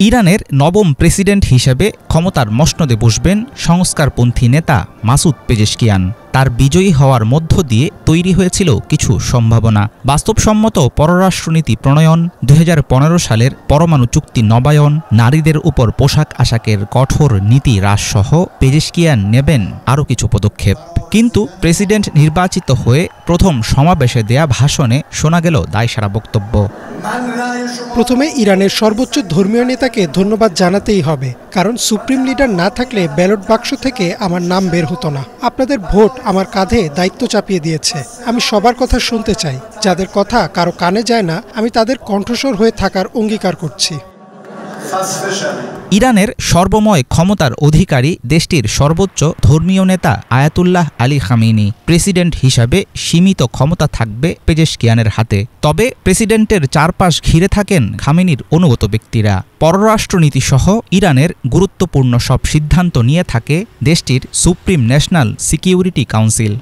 ইরানের নবম প্রেসিডেন্ট হিসেবে ক্ষমতার মসনদে বসবেন সংস্কারপন্থী নেতা মাসুদ পেজেশকিয়ান। তার বিজয়ী হওয়ার মধ্য দিয়ে তৈরি হয়েছিল কিছু সম্ভাবনা। বাস্তবসম্মত পররাষ্ট্রনীতি প্রণয়ন, 2015 সালের পরমাণু চুক্তি নবায়ন, নারীদের উপর পোশাক আশাকের কঠোর নীতি হ্রাসসহ পেজেশকিয়ান নেবেন আরও কিছু পদক্ষেপ। কিন্তু প্রেসিডেন্ট নির্বাচিত হয়ে প্রথম সমাবেশে দেয়া ভাষণে শোনা গেল দায়সারা বক্তব্য। প্রথমে ইরানের সর্বোচ্চ ধর্মীয় নেতাকে ধন্যবাদ জানাতেই হবে, কারণ সুপ্রিম লিডার না থাকলে ব্যালট বাক্স থেকে আমার নাম বের হতো না। আপনাদের ভোট আমার কাঁধে দায়িত্ব চাপিয়ে দিয়েছে। আমি সবার কথা শুনতে চাই, যাদের কথা কারো কানে যায় না আমি তাদের কণ্ঠস্বর হয়ে থাকার অঙ্গীকার করছি। ইরানের সর্বময় ক্ষমতার অধিকারী দেশটির সর্বোচ্চ ধর্মীয় নেতা আয়াতুল্লাহ আলী খামেনি প্রেসিডেন্ট হিসাবে সীমিত ক্ষমতা থাকবে পেজেশকিয়ানের হাতে। তবে প্রেসিডেন্টের চারপাশ ঘিরে থাকেন খামেনির অনুগত ব্যক্তিরা। পররাষ্ট্রনীতিসহ ইরানের গুরুত্বপূর্ণ সব সিদ্ধান্ত নিয়ে থাকে দেশটির সুপ্রিম ন্যাশনাল সিকিউরিটি কাউন্সিল।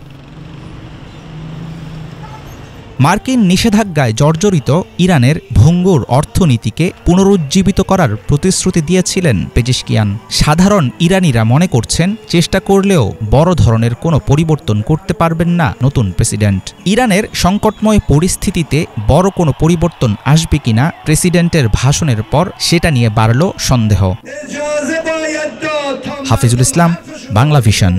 মার্কিন নিষেধাজ্ঞায় জর্জরিত ইরানের ভঙ্গুর অর্থনীতিকে পুনরুজ্জীবিত করার প্রতিশ্রুতি দিয়েছিলেন পেজেশকিয়ান। সাধারণ ইরানিরা মনে করছেন চেষ্টা করলেও বড় ধরনের কোনো পরিবর্তন করতে পারবেন না নতুন প্রেসিডেন্ট। ইরানের সংকটময় পরিস্থিতিতে বড় কোনো পরিবর্তন আসবে কিনা প্রেসিডেন্টের ভাষণের পর সেটা নিয়ে বাড়ল সন্দেহ। হাফিজুল ইসলাম, বাংলা ভিশন।